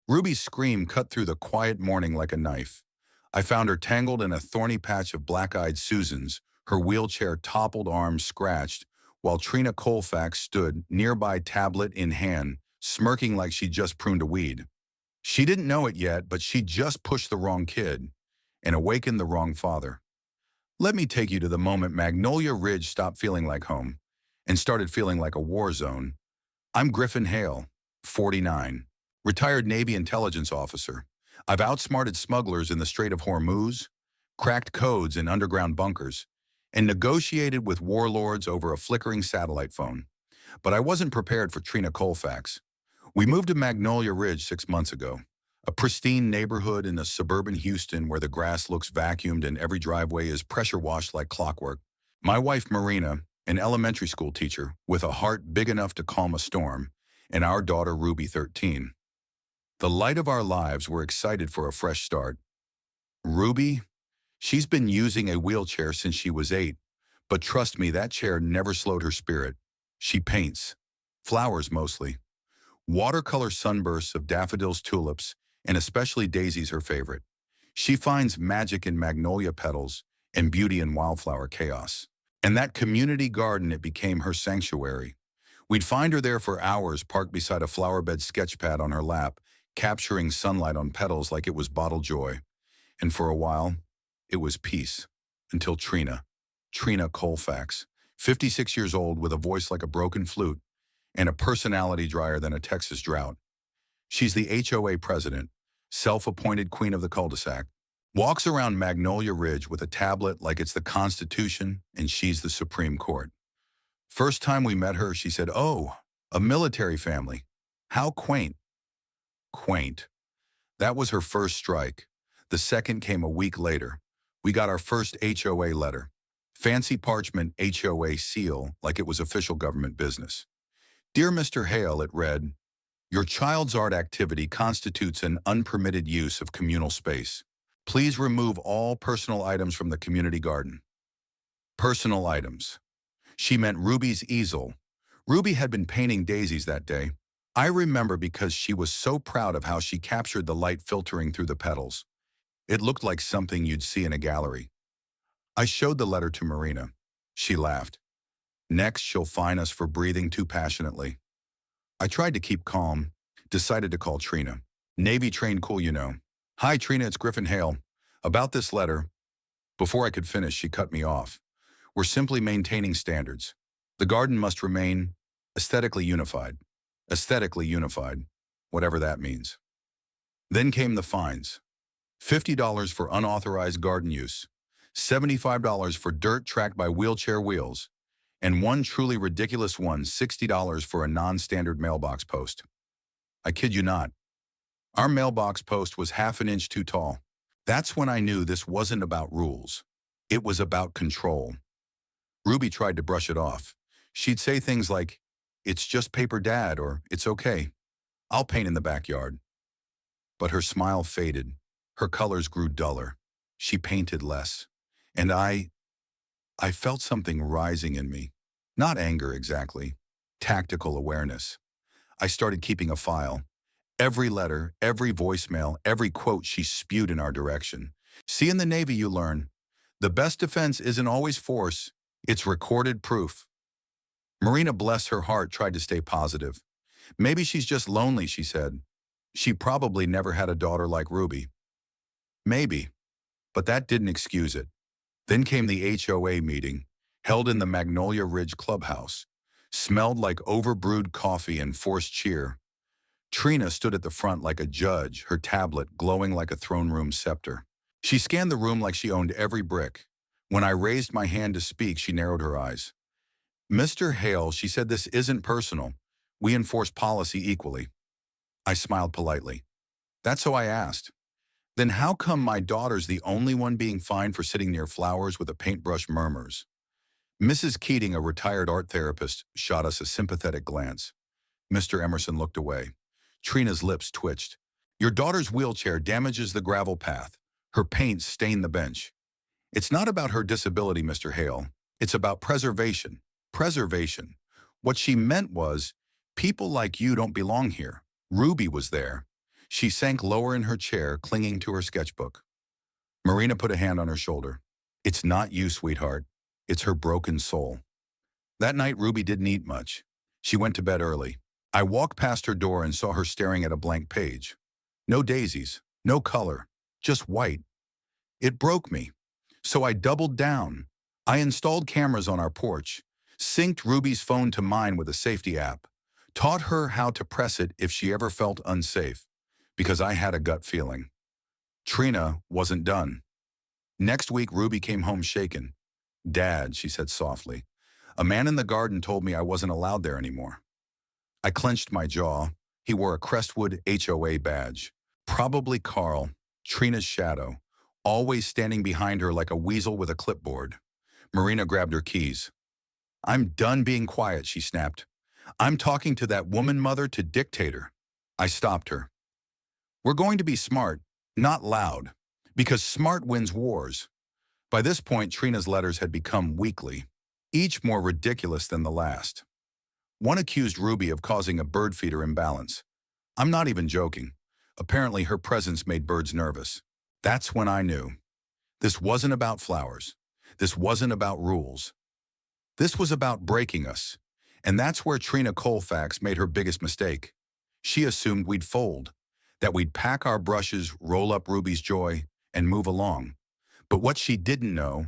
Ruby's scream cut through the quiet morning like a knife. I found her tangled in a thorny patch of black-eyed Susans, her wheelchair toppled, arms scratched, while Trina Colfax stood, nearby tablet in hand, smirking like she'd just pruned a weed. She didn't know it yet, but she'd just pushed the wrong kid and awakened the wrong father. Let me take you to the moment Magnolia Ridge stopped feeling like home and started feeling like a war zone. I'm Griffin Hale, 49, retired Navy intelligence officer. I've outsmarted smugglers in the Strait of Hormuz, cracked codes in underground bunkers, and negotiated with warlords over a flickering satellite phone. But I wasn't prepared for Trina Colfax. We moved to Magnolia Ridge 6 months ago, a pristine neighborhood in a suburban Houston where the grass looks vacuumed and every driveway is pressure washed like clockwork. My wife, Marina, an elementary school teacher with a heart big enough to calm a storm, and our daughter, Ruby, 13. The light of our lives were excited for a fresh start. Ruby, she's been using a wheelchair since she was 8, but trust me, that chair never slowed her spirit. She paints. Flowers mostly. Watercolor sunbursts of daffodils, tulips, and especially daisies her favorite. She finds magic in magnolia petals and beauty in wildflower chaos. And that community garden, it became her sanctuary. We'd find her there for hours, parked beside a flowerbed sketchpad on her lap, capturing sunlight on petals like it was bottled joy. And for a while, it was peace. Until Trina Colfax, 56 years old with a voice like a broken flute and a personality drier than a Texas drought. She's the HOA president, self-appointed queen of the cul-de-sac, walks around Magnolia Ridge with a tablet like it's the Constitution and she's the Supreme Court. First time we met her, she said, "Oh, a military family. How quaint." Quaint. That was her first strike. The second came a week later. We got our first HOA letter. Fancy parchment HOA seal like it was official government business. Dear Mr. Hale, it read, your child's art activity constitutes an unpermitted use of communal space. Please remove all personal items from the community garden. Personal items. She meant Ruby's easel. Ruby had been painting daisies that day. I remember because she was so proud of how she captured the light filtering through the petals. It looked like something you'd see in a gallery. I showed the letter to Marina. She laughed. Next, she'll fine us for breathing too passionately. I tried to keep calm, decided to call Trina. Navy trained cool, you know. Hi, Trina, it's Griffin Hale. About this letter. Before I could finish, she cut me off. We're simply maintaining standards. The garden must remain aesthetically unified. Aesthetically unified, whatever that means. Then came the fines. $50 for unauthorized garden use, $75 for dirt tracked by wheelchair wheels, and one truly ridiculous one, $60 for a non-standard mailbox post. I kid you not. Our mailbox post was half an inch too tall. That's when I knew this wasn't about rules. It was about control. Ruby tried to brush it off. She'd say things like, "It's just paper, Dad," or "It's okay. I'll paint in the backyard." But her smile faded. Her colors grew duller. She painted less. And I felt something rising in me. Not anger exactly. Tactical awareness. I started keeping a file. Every letter, every voicemail, every quote she spewed in our direction. See, in the Navy you learn, the best defense isn't always force, it's recorded proof. Marina, bless her heart, tried to stay positive. Maybe she's just lonely, she said. She probably never had a daughter like Ruby. Maybe, but that didn't excuse it. Then came the HOA meeting, held in the Magnolia Ridge clubhouse. Smelled like overbrewed coffee and forced cheer. Trina stood at the front like a judge, her tablet glowing like a throne room scepter. She scanned the room like she owned every brick. When I raised my hand to speak, she narrowed her eyes. Mr. Hale, she said, this isn't personal. We enforce policy equally. I smiled politely. That's so I asked. Then how come my daughter's the only one being fined for sitting near flowers with a paintbrush murmurs? Mrs. Keating, a retired art therapist, shot us a sympathetic glance. Mr. Emerson looked away. Trina's lips twitched. Your daughter's wheelchair damages the gravel path. Her paint stained the bench. It's not about her disability, Mr. Hale. It's about preservation. Preservation. What she meant was, people like you don't belong here. Ruby was there. She sank lower in her chair, clinging to her sketchbook. Marina put a hand on her shoulder. It's not you, sweetheart. It's her broken soul. That night, Ruby didn't eat much. She went to bed early. I walked past her door and saw her staring at a blank page. No daisies, no color, just white. It broke me. So I doubled down. I installed cameras on our porch, synced Ruby's phone to mine with a safety app, taught her how to press it if she ever felt unsafe, because I had a gut feeling. Trina wasn't done. Next week, Ruby came home shaken. "Dad," she said softly, "a man in the garden told me I wasn't allowed there anymore." I clenched my jaw. He wore a Crestwood HOA badge. Probably Carl, Trina's shadow, always standing behind her like a weasel with a clipboard. Marina grabbed her keys. "I'm done being quiet," she snapped. "I'm talking to that woman mother to dictator." I stopped her. "We're going to be smart, not loud, because smart wins wars." By this point, Trina's letters had become weekly, each more ridiculous than the last. One accused Ruby of causing a bird feeder imbalance. I'm not even joking. Apparently, her presence made birds nervous. That's when I knew. This wasn't about flowers. This wasn't about rules. This was about breaking us. And that's where Trina Colfax made her biggest mistake. She assumed we'd fold, that we'd pack our brushes, roll up Ruby's joy, and move along. But what she didn't know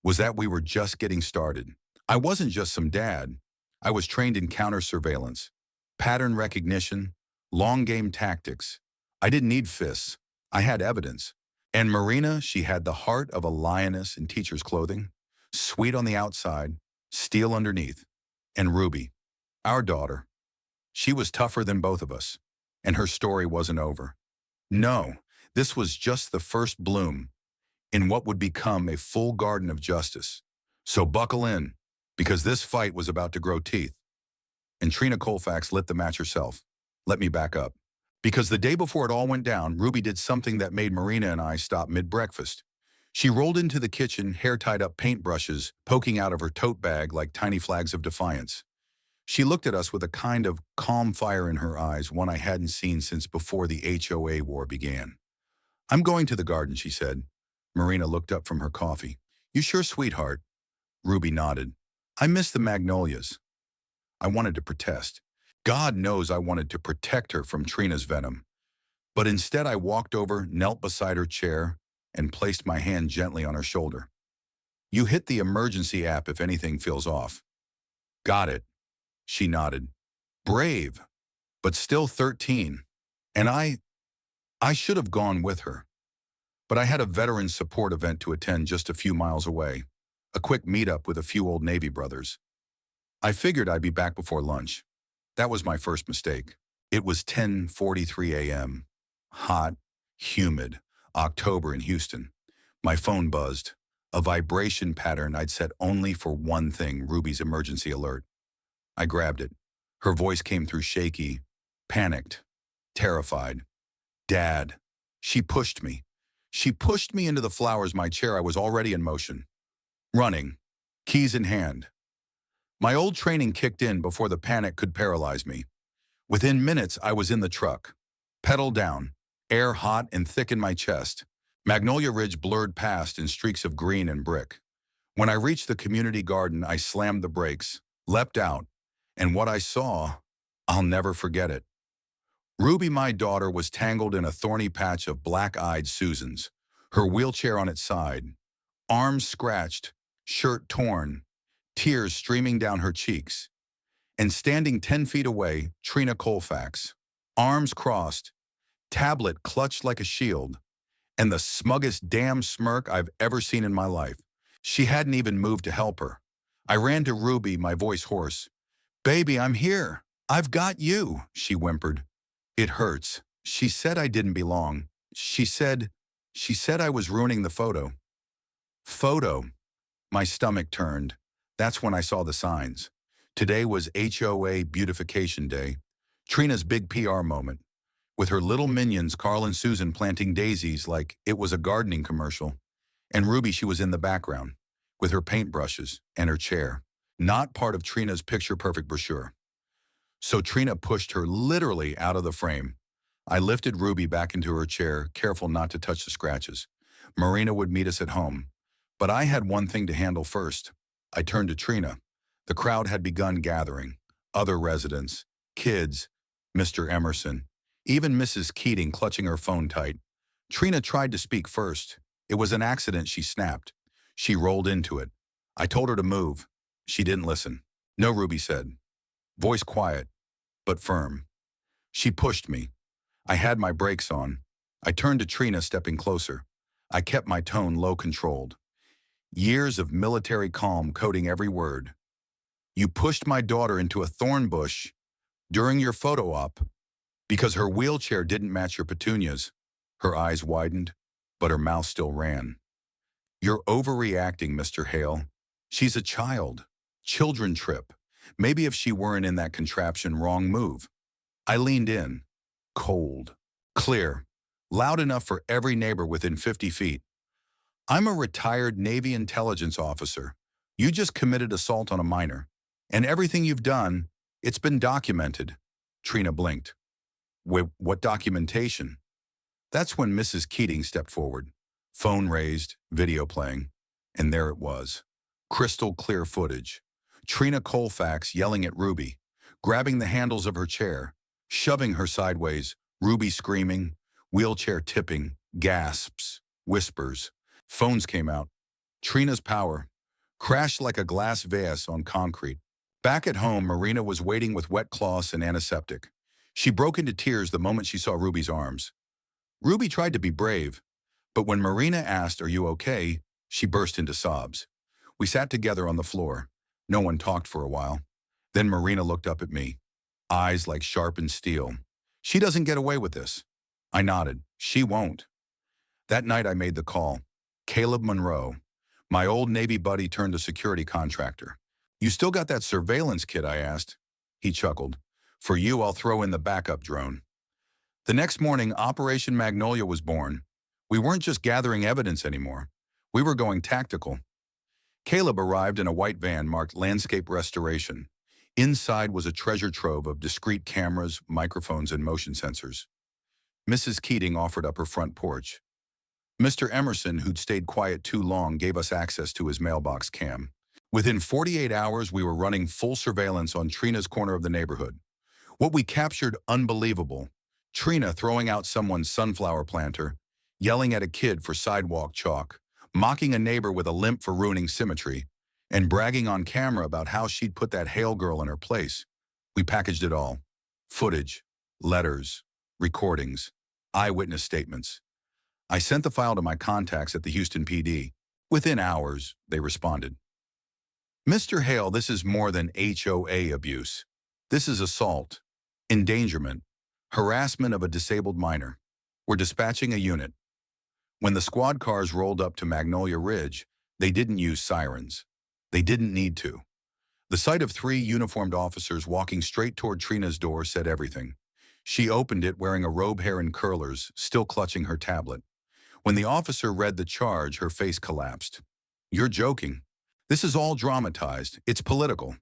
was that we were just getting started. I wasn't just some dad. I was trained in counter-surveillance, pattern recognition, long-game tactics. I didn't need fists. I had evidence. And Marina, she had the heart of a lioness in teacher's clothing, sweet on the outside, steel underneath. And Ruby, our daughter, she was tougher than both of us. And her story wasn't over. No, this was just the first bloom in what would become a full garden of justice. So buckle in, because this fight was about to grow teeth. And Trina Colfax lit the match herself. Let me back up. Because the day before it all went down, Ruby did something that made Marina and I stop mid-breakfast. She rolled into the kitchen, hair tied up paintbrushes poking out of her tote bag like tiny flags of defiance. She looked at us with a kind of calm fire in her eyes, one I hadn't seen since before the HOA war began. "I'm going to the garden," she said. Marina looked up from her coffee. "You sure, sweetheart?" Ruby nodded. "I miss the magnolias." I wanted to protest. God knows I wanted to protect her from Trina's venom. But instead I walked over, knelt beside her chair, and placed my hand gently on her shoulder. "You hit the emergency app if anything feels off." "Got it." She nodded. Brave, but still 13. And I should have gone with her. But I had a veteran support event to attend just a few miles away, a quick meetup with a few old Navy brothers. I figured I'd be back before lunch. That was my first mistake. It was 10:43 a.m. Hot, humid, October in Houston. My phone buzzed, a vibration pattern I'd set only for one thing, Ruby's emergency alert. I grabbed it. Her voice came through shaky, panicked, terrified. "Dad." She pushed me. She pushed me into the flowers, my chair. I was already in motion. Running, keys in hand. My old training kicked in before the panic could paralyze me. Within minutes, I was in the truck. Pedal down, air hot and thick in my chest. Magnolia Ridge blurred past in streaks of green and brick. When I reached the community garden, I slammed the brakes, leapt out, and what I saw, I'll never forget it. Ruby, my daughter, was tangled in a thorny patch of black-eyed Susans, her wheelchair on its side, arms scratched, shirt torn, tears streaming down her cheeks. And standing 10 feet away, Trina Colfax, arms crossed, tablet clutched like a shield, and the smuggest damn smirk I've ever seen in my life. She hadn't even moved to help her. I ran to Ruby, my voice hoarse. "Baby, I'm here. I've got you," she whimpered. "It hurts." She said I didn't belong. She said I was ruining the photo. Photo. My stomach turned. That's when I saw the signs. Today was HOA Beautification Day, Trina's big PR moment, with her little minions Carl and Susan planting daisies like it was a gardening commercial. And Ruby, she was in the background, with her paintbrushes and her chair, not part of Trina's picture-perfect brochure. So Trina pushed her literally out of the frame. I lifted Ruby back into her chair, careful not to touch the scratches. Marina would meet us at home. But I had one thing to handle first. I turned to Trina. The crowd had begun gathering. Other residents, kids, Mr. Emerson, even Mrs. Keating clutching her phone tight. Trina tried to speak first. It was an accident, she snapped. She rolled into it. I told her to move. She didn't listen. No, Ruby said. Voice quiet, but firm. She pushed me. I had my brakes on. I turned to Trina, stepping closer. I kept my tone low, controlled. Years of military calm coding every word. You pushed my daughter into a thorn bush during your photo op because her wheelchair didn't match your petunias. Her eyes widened, but her mouth still ran. You're overreacting, Mr. Hale. She's a child. Children trip. Maybe if she weren't in that contraption, wrong move. I leaned in. Cold. Clear. Loud enough for every neighbor within 50 feet. I'm a retired Navy intelligence officer. You just committed assault on a minor. And everything you've done, it's been documented. Trina blinked. What documentation? That's when Mrs. Keating stepped forward. Phone raised, video playing. And there it was. Crystal clear footage. Trina Colfax yelling at Ruby, grabbing the handles of her chair, shoving her sideways, Ruby screaming, wheelchair tipping, gasps, whispers. Phones came out. Trina's power crashed like a glass vase on concrete. Back at home, Marina was waiting with wet cloths and antiseptic. She broke into tears the moment she saw Ruby's arms. Ruby tried to be brave, but when Marina asked, "Are you okay?" she burst into sobs. We sat together on the floor. No one talked for a while. Then Marina looked up at me, eyes like sharpened steel. She doesn't get away with this. I nodded. She won't. That night I made the call. Caleb Monroe, my old Navy buddy turned a security contractor. You still got that surveillance kit, I asked. He chuckled. For you, I'll throw in the backup drone. The next morning, Operation Magnolia was born. We weren't just gathering evidence anymore. We were going tactical. Caleb arrived in a white van marked Landscape Restoration. Inside was a treasure trove of discrete cameras, microphones, and motion sensors. Mrs. Keating offered up her front porch. Mr. Emerson, who'd stayed quiet too long, gave us access to his mailbox cam. Within 48 hours, we were running full surveillance on Trina's corner of the neighborhood. What we captured, unbelievable. Trina throwing out someone's sunflower planter, yelling at a kid for sidewalk chalk, mocking a neighbor with a limp for ruining symmetry, and bragging on camera about how she'd put that Hale girl in her place. We packaged it all. Footage, letters, recordings, eyewitness statements. I sent the file to my contacts at the Houston PD. Within hours, they responded. Mr. Hale, this is more than HOA abuse. This is assault, endangerment, harassment of a disabled minor. We're dispatching a unit. When the squad cars rolled up to Magnolia Ridge, they didn't use sirens. They didn't need to. The sight of 3 uniformed officers walking straight toward Trina's door said everything. She opened it wearing a robe, hair, and curlers, still clutching her tablet. When the officer read the charge, her face collapsed. You're joking. This is all dramatized. It's political.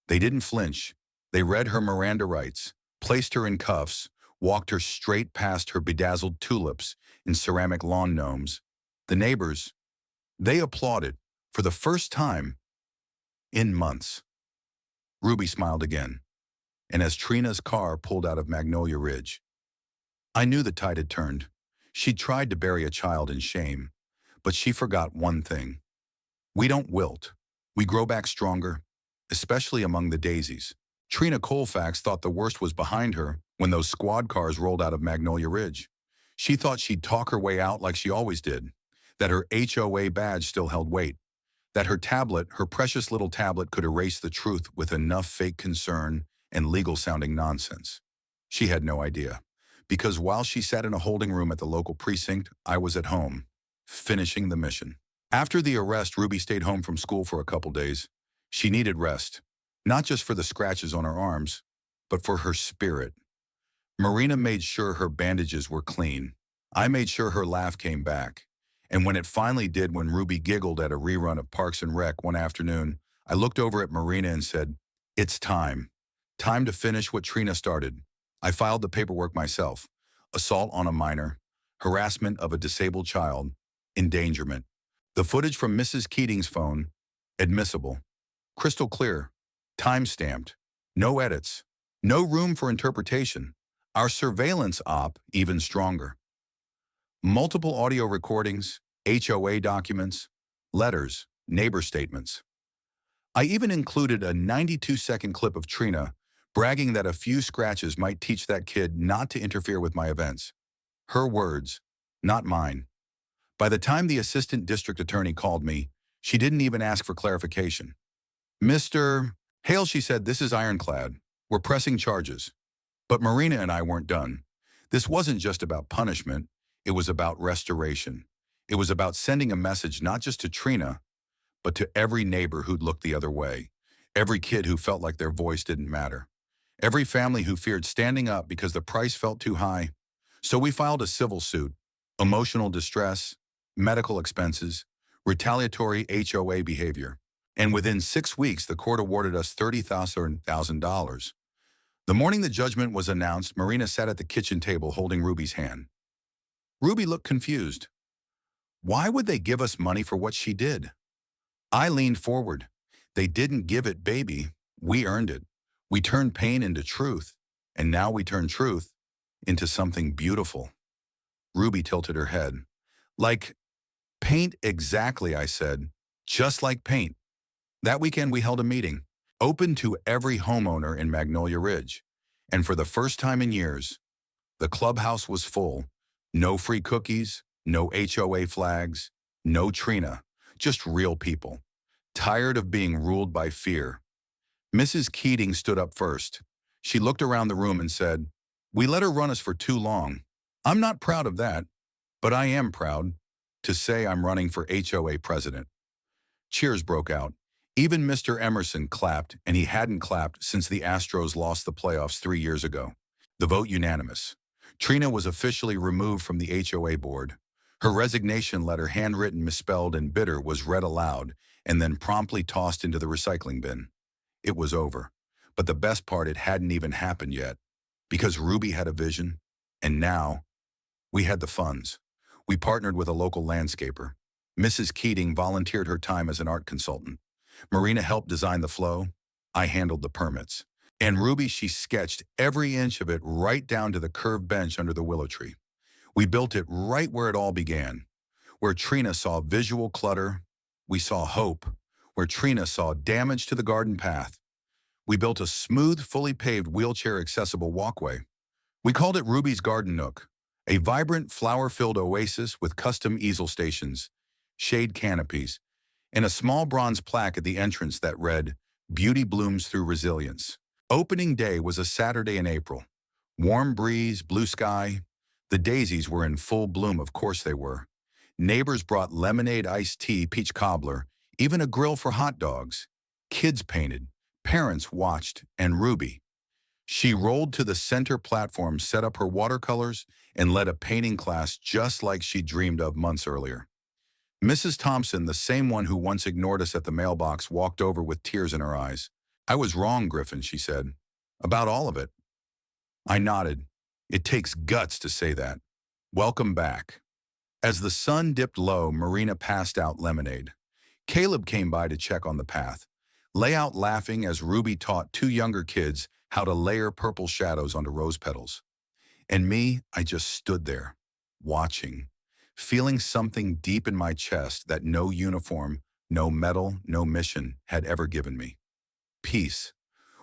They didn't flinch. They read her Miranda rights, placed her in cuffs, walked her straight past her bedazzled tulips and ceramic lawn gnomes. The neighbors, they applauded for the first time in months. Ruby smiled again. And as Trina's car pulled out of Magnolia Ridge, I knew the tide had turned. She'd tried to bury a child in shame, but she forgot one thing. We don't wilt. We grow back stronger, especially among the daisies. Trina Colfax thought the worst was behind her when those squad cars rolled out of Magnolia Ridge. She thought she'd talk her way out like she always did, that her HOA badge still held weight, that her tablet, her precious little tablet, could erase the truth with enough fake concern and legal-sounding nonsense. She had no idea, because while she sat in a holding room at the local precinct, I was at home, finishing the mission. After the arrest, Ruby stayed home from school for a couple days. She needed rest, not just for the scratches on her arms, but for her spirit. Marina made sure her bandages were clean. I made sure her laugh came back. And when it finally did, when Ruby giggled at a rerun of Parks and Rec one afternoon, I looked over at Marina and said, "It's time. Time to finish what Trina started." I filed the paperwork myself. assault on a minor, harassment of a disabled child, endangerment. The footage from Mrs. Keating's phone, admissible, crystal clear, time-stamped, no edits, no room for interpretation. Our surveillance op even stronger. Multiple audio recordings, HOA documents, letters, neighbor statements. I even included a 92-second clip of Trina bragging that a few scratches might teach that kid not to interfere with my events. Her words, not mine. By the time the assistant district attorney called me, she didn't even ask for clarification. Mr. Hale, she said, this is ironclad. We're pressing charges. But Marina and I weren't done. This wasn't just about punishment. It was about restoration. It was about sending a message not just to Trina, but to every neighbor who'd looked the other way, every kid who felt like their voice didn't matter, every family who feared standing up because the price felt too high. So we filed a civil suit, emotional distress, medical expenses, retaliatory HOA behavior. And within 6 weeks, the court awarded us $30,000. The morning the judgment was announced, Marina sat at the kitchen table holding Ruby's hand. Ruby looked confused. Why would they give us money for what she did? I leaned forward. They didn't give it, baby. We earned it. We turned pain into truth, and now we turn truth into something beautiful. Ruby tilted her head. Like paint, exactly, I said. Just like paint. That weekend we held a meeting, open to every homeowner in Magnolia Ridge. And for the first time in years, the clubhouse was full. No free cookies, no HOA flags, no Trina, just real people, tired of being ruled by fear. Mrs. Keating stood up first. She looked around the room and said, "We let her run us for too long. I'm not proud of that, but I am proud to say I'm running for HOA president." Cheers broke out. Even Mr. Emerson clapped, and he hadn't clapped since the Astros lost the playoffs 3 years ago. The vote unanimous. Trina was officially removed from the HOA board. Her resignation letter, handwritten, misspelled, and bitter, was read aloud and then promptly tossed into the recycling bin. It was over. But the best part, it hadn't even happened yet. Because Ruby had a vision, and now we had the funds. We partnered with a local landscaper. Mrs. Keating volunteered her time as an art consultant. Marina helped design the flow. I handled the permits. And Ruby, she sketched every inch of it right down to the curved bench under the willow tree. We built it right where it all began. Where Trina saw visual clutter, we saw hope. Where Trina saw damage to the garden path, we built a smooth, fully paved, wheelchair-accessible walkway. We called it Ruby's Garden Nook, a vibrant, flower-filled oasis with custom easel stations, shade canopies, and a small bronze plaque at the entrance that read, "Beauty blooms through resilience." Opening day was a Saturday in April. Warm breeze, blue sky. The daisies were in full bloom, of course they were. Neighbors brought lemonade, iced tea, peach cobbler, even a grill for hot dogs. Kids painted, parents watched, and Ruby, she rolled to the center platform, set up her watercolors, and led a painting class just like she dreamed of months earlier. Mrs. Thompson, the same one who once ignored us at the mailbox, walked over with tears in her eyes. "I was wrong, Griffin," she said. "About all of it." I nodded. It takes guts to say that. Welcome back. As the sun dipped low, Marina passed out lemonade. Caleb came by to check on the path, lay out laughing as Ruby taught 2 younger kids how to layer purple shadows onto rose petals. And me, I just stood there, watching, feeling something deep in my chest that no uniform, no medal, no mission had ever given me. Peace.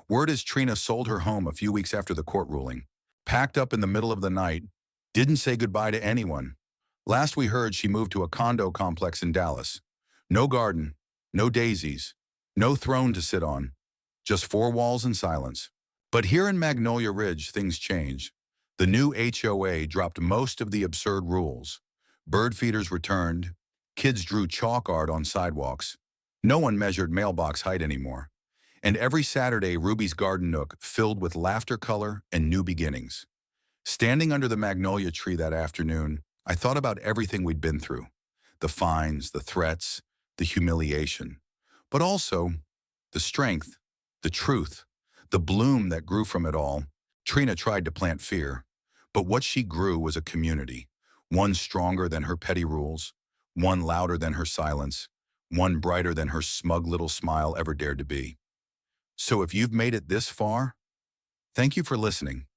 Word is Trina sold her home a few weeks after the court ruling, packed up in the middle of the night, didn't say goodbye to anyone. Last we heard, she moved to a condo complex in Dallas. No garden, no daisies, no throne to sit on, just 4 walls and silence. But here in Magnolia Ridge, things changed. The new HOA dropped most of the absurd rules. Bird feeders returned. Kids drew chalk art on sidewalks. No one measured mailbox height anymore. And every Saturday, Ruby's Garden Nook filled with laughter, color, and new beginnings. Standing under the magnolia tree that afternoon, I thought about everything we'd been through. The fines, the threats, the humiliation. But also, the strength, the truth, the bloom that grew from it all. Trina tried to plant fear, But what she grew was a community, one stronger than her petty rules, one louder than her silence, one brighter than her smug little smile ever dared to be. So if you've made it this far, thank you for listening.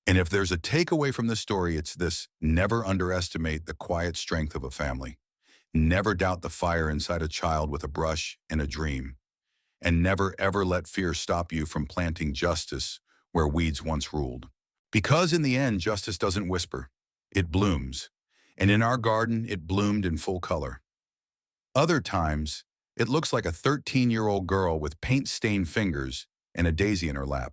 And if there's a takeaway from this story, it's this: never underestimate the quiet strength of a family. Never doubt the fire inside a child with a brush and a dream. And never ever let fear stop you from planting justice where weeds once ruled. Because in the end, justice doesn't whisper, it blooms. And in our garden, it bloomed in full color. Other times, it looks like a 13-year-old girl with paint-stained fingers and a daisy in her lap.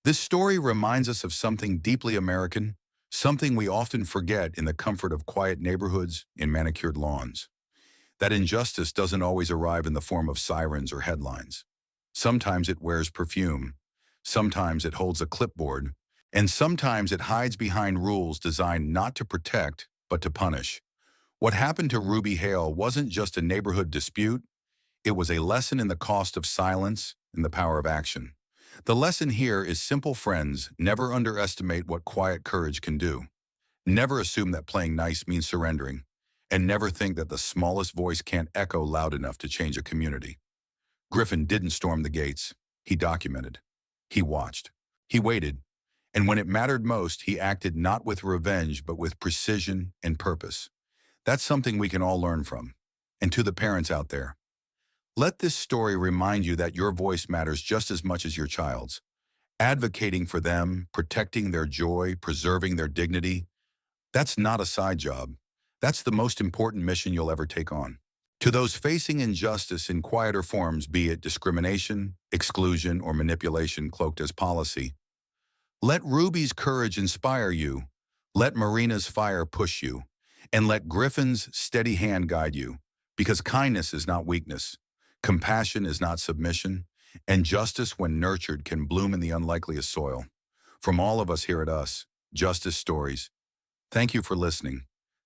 This story reminds us of something deeply American, something we often forget in the comfort of quiet neighborhoods and manicured lawns. That injustice doesn't always arrive in the form of sirens or headlines. Sometimes it wears perfume, sometimes it holds a clipboard, and sometimes it hides behind rules designed not to protect, but to punish. What happened to Ruby Hale wasn't just a neighborhood dispute, it was a lesson in the cost of silence and the power of action. The lesson here is simple, friends: never underestimate what quiet courage can do. Never assume that playing nice means surrendering, and never think that the smallest voice can't echo loud enough to change a community. Griffin didn't storm the gates. He documented. He watched. He waited. And when it mattered most, he acted not with revenge, but with precision and purpose. That's something we can all learn from. And to the parents out there, let this story remind you that your voice matters just as much as your child's. Advocating for them, protecting their joy, preserving their dignity, that's not a side job. That's the most important mission you'll ever take on. To those facing injustice in quieter forms, be it discrimination, exclusion, or manipulation cloaked as policy, let Ruby's courage inspire you, let Marina's fire push you, and let Griffin's steady hand guide you, because kindness is not weakness, compassion is not submission, and justice, when nurtured, can bloom in the unlikeliest soil. From all of us here at Us, Justice Stories, thank you for listening.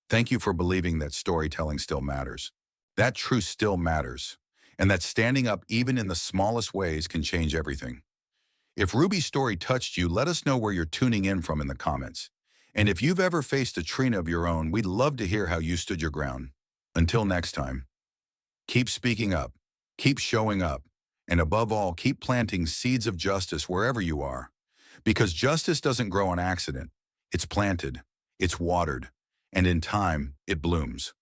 Thank you for believing that storytelling still matters, that truth still matters, and that standing up even in the smallest ways can change everything. If Ruby's story touched you, let us know where you're tuning in from in the comments. And if you've ever faced a Trina of your own, we'd love to hear how you stood your ground. Until next time, keep speaking up, keep showing up, and above all, keep planting seeds of justice wherever you are. Because justice doesn't grow on accident. It's planted, it's watered, and in time, it blooms.